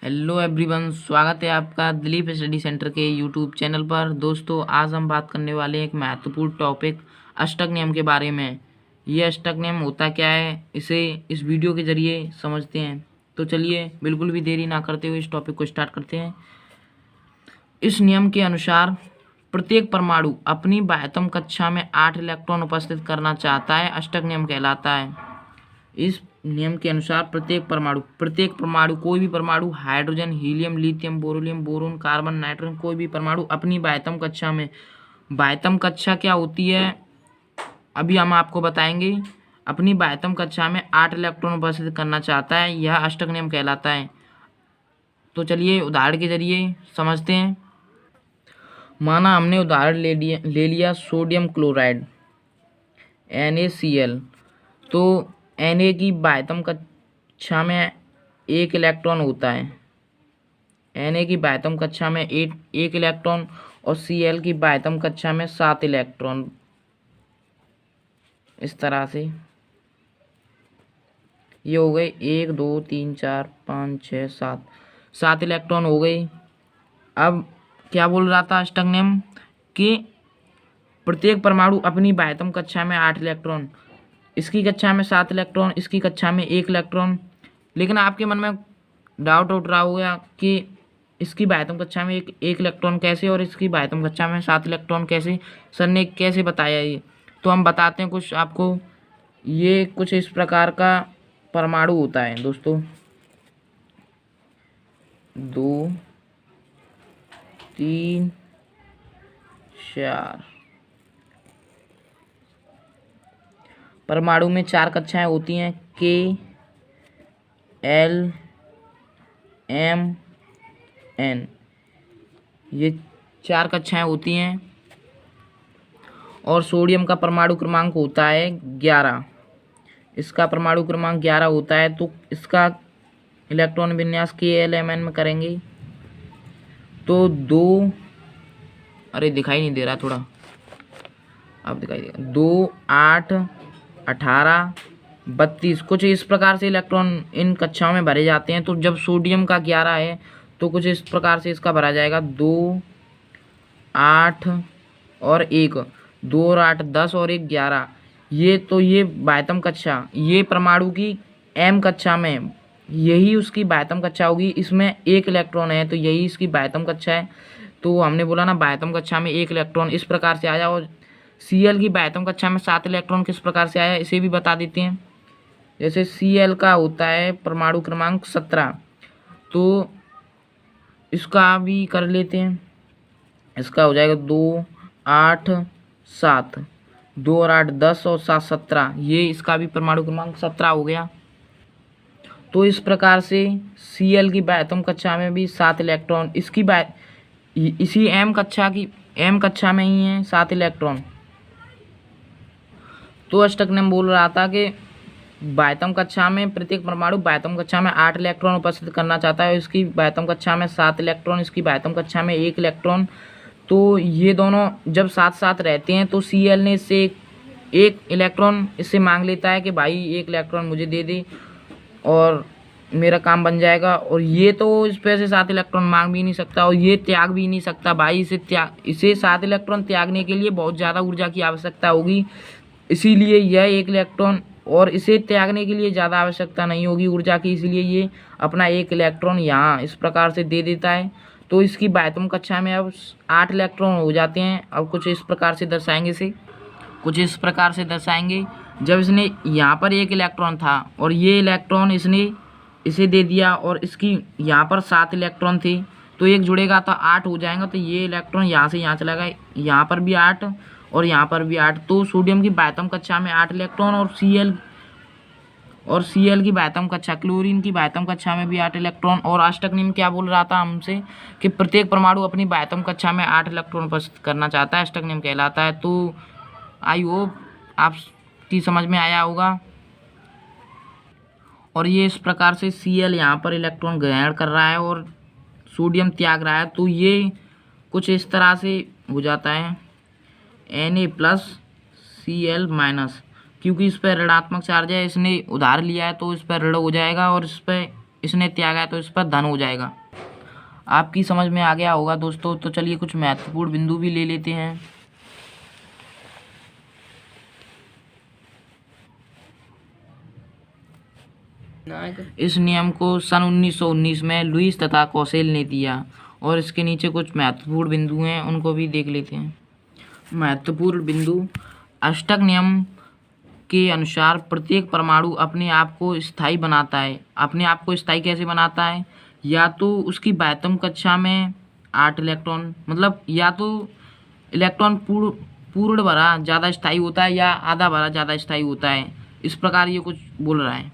Hello everyone, स्वागत है आपका दिलीप स्टडी सेंटर के यूट्यूब चैनल पर। दोस्तों, आज हम बात करने वाले हैं एक महत्वपूर्ण टॉपिक अष्टक नियम के बारे में। ये अष्टक नियम होता क्या है, इसे इस वीडियो के जरिए समझते हैं। तो चलिए बिल्कुल भी देरी ना करते हुए इस टॉपिक को स्टार्ट करते हैं। इस नियम के अनुसार प्रत्येक परमाणु अपनी बाह्यतम कक्षा में 8 इलेक्ट्रॉन उपस्थित करना चाहता है, अष्टक नियम कहलाता है। इस नियम के अनुसार प्रत्येक परमाणु कोई भी परमाणु हाइड्रोजन, हीलियम, लिथियम, बोरोलियम, बोरोन, कार्बन, नाइट्रोजन, कोई भी परमाणु अपनी बाह्यतम कक्षा में, बाह्यतम कक्षा क्या होती है अभी हम आपको बताएंगे, अपनी बाह्यतम कक्षा में 8 इलेक्ट्रॉन उपस्थित करना चाहता है, यह अष्टक नियम कहलाता है। तो चलिए उदाहरण के जरिए समझते हैं। माना हमने उदाहरण ले लिया सोडियम क्लोराइड NaCl। तो Na की बाह्यतम कक्षा में 1 इलेक्ट्रॉन होता है। Na की बाह्यतम कक्षा में एक इलेक्ट्रॉन और Cl की बाह्यतम कक्षा में 7 इलेक्ट्रॉन। इस तरह से ये हो गए 1 2 3 4 5 6 7 इलेक्ट्रॉन हो गए। अब क्या बोल रहा था अष्टक नियम कि प्रत्येक परमाणु अपनी बाह्यतम कक्षा में 8 इलेक्ट्रॉन, इसकी कक्षा में 7 इलेक्ट्रॉन, इसकी कक्षा में 1 इलेक्ट्रॉन। लेकिन आपके मन में डाउट उठ रहा होगा कि इसकी बाह्यतम कक्षा में एक इलेक्ट्रॉन कैसे और इसकी बाह्यतम कक्षा में 7 इलेक्ट्रॉन कैसे, सर ने कैसे बताया ये। तो हम बताते हैं कुछ आपको। ये कुछ इस प्रकार का परमाणु होता है दोस्तों। 2 3 4 परमाणु में 4 कक्षाएं होती हैं, K L M N। ये 4 कक्षाएं होती हैं और सोडियम का परमाणु क्रमांक होता है 11। इसका परमाणु क्रमांक 11 होता है। तो इसका इलेक्ट्रॉन विन्यास KLMN में करेंगे तो 2, अरे दिखाई नहीं दे रहा थोड़ा, अब दिखाई देगा, 2 8 18 32 कुछ इस प्रकार से इलेक्ट्रॉन इन कक्षाओं में भरे जाते हैं। तो जब सोडियम का 11 है तो कुछ इस प्रकार से इसका भरा जाएगा 2 8 और 1, 2 और 8 10 और 1 11। ये बाह्यतम कक्षा, ये परमाणु की M कक्षा में यही उसकी बाह्यतम कक्षा होगी। इसमें 1 इलेक्ट्रॉन है तो यही इसकी बाह्यतम कक्षा है। तो हमने बोला ना बाह्यतम कक्षा में 1 इलेक्ट्रॉन इस प्रकार से आया। और Cl की बाह्यतम कक्षा में 7 इलेक्ट्रॉन किस प्रकार से आया इसे भी बता देते हैं। जैसे Cl का होता है परमाणु क्रमांक 17, तो इसका भी कर लेते हैं। इसका हो जाएगा 2 8 7, 2 और 8 10 और 7 17। ये इसका भी परमाणु क्रमांक 17 हो गया। तो इस प्रकार से Cl की बाह्यतम कक्षा में भी 7 इलेक्ट्रॉन, इसी M कक्षा में ही है 7 इलेक्ट्रॉन। तो अष्टक नियम बोल रहा था कि बाह्यतम कक्षा में प्रत्येक परमाणु बाह्यतम कक्षा में 8 इलेक्ट्रॉन उपस्थित करना चाहता है। इसकी बाह्यतम कक्षा में 7 इलेक्ट्रॉन, इसकी बाह्यतम कक्षा में 1 इलेक्ट्रॉन। तो ये दोनों जब साथ साथ रहते हैं तो Cl ने इससे एक इलेक्ट्रॉन इससे मांग लेता है कि भाई 1 इलेक्ट्रॉन मुझे दे दे और मेरा काम बन जाएगा। और ये तो इस पे से 7 इलेक्ट्रॉन मांग भी नहीं सकता और ये त्याग भी नहीं सकता भाई। इसे 7 इलेक्ट्रॉन त्यागने के लिए बहुत ज़्यादा ऊर्जा की आवश्यकता होगी। इसीलिए यह 1 इलेक्ट्रॉन, और इसे त्यागने के लिए ज़्यादा आवश्यकता नहीं होगी ऊर्जा की, इसलिए ये अपना 1 इलेक्ट्रॉन यहाँ इस प्रकार से दे देता है। तो इसकी बाह्यतम कक्षा में अब 8 इलेक्ट्रॉन हो जाते हैं। अब कुछ इस प्रकार से दर्शाएंगे जब इसने यहाँ पर 1 इलेक्ट्रॉन था और ये इलेक्ट्रॉन इसने इसे दे दिया और इसकी यहाँ पर 7 इलेक्ट्रॉन थे, तो एक जुड़ेगा तो 8 हो जाएगा। तो ये इलेक्ट्रॉन यहाँ से यहाँ चला गया, यहाँ पर भी 8 और यहाँ पर भी 8। तो सोडियम की बाह्यतम कक्षा में 8 इलेक्ट्रॉन और Cl की बाह्यतम कक्षा, क्लोरीन की बाह्यतम कक्षा में भी 8 इलेक्ट्रॉन। और अष्टक नियम क्या बोल रहा था हमसे कि प्रत्येक परमाणु अपनी बाह्यतम कक्षा में 8 इलेक्ट्रॉन उपस्थित करना चाहता है, अष्टक नियम कहलाता है। तो आई होप आपकी समझ में आया होगा। और ये इस प्रकार से Cl यहाँ पर इलेक्ट्रॉन ग्रहण कर रहा है और सोडियम त्याग रहा है। तो ये कुछ इस तरह से हो जाता है Na+Cl-, क्योंकि इस पर ऋणात्मक चार्ज है, इसने उधार लिया है तो इस पर ऋण हो जाएगा और इस पर इसने त्यागा है तो इस पर धन हो जाएगा। आपकी समझ में आ गया होगा दोस्तों। तो चलिए कुछ महत्वपूर्ण बिंदु भी ले लेते हैं। इस नियम को सन 1919 में लुईस तथा कौशल ने दिया और इसके नीचे कुछ महत्वपूर्ण बिंदु हैं, उनको भी देख लेते हैं। महत्वपूर्ण बिंदु, अष्टक नियम के अनुसार प्रत्येक परमाणु अपने आप को स्थायी बनाता है। अपने आप को स्थायी कैसे बनाता है? या तो उसकी बाह्यतम कक्षा में 8 इलेक्ट्रॉन, मतलब या तो इलेक्ट्रॉन पूर्ण भरा ज़्यादा स्थायी होता है या आधा भरा ज़्यादा स्थायी होता है। इस प्रकार ये कुछ बोल रहा है।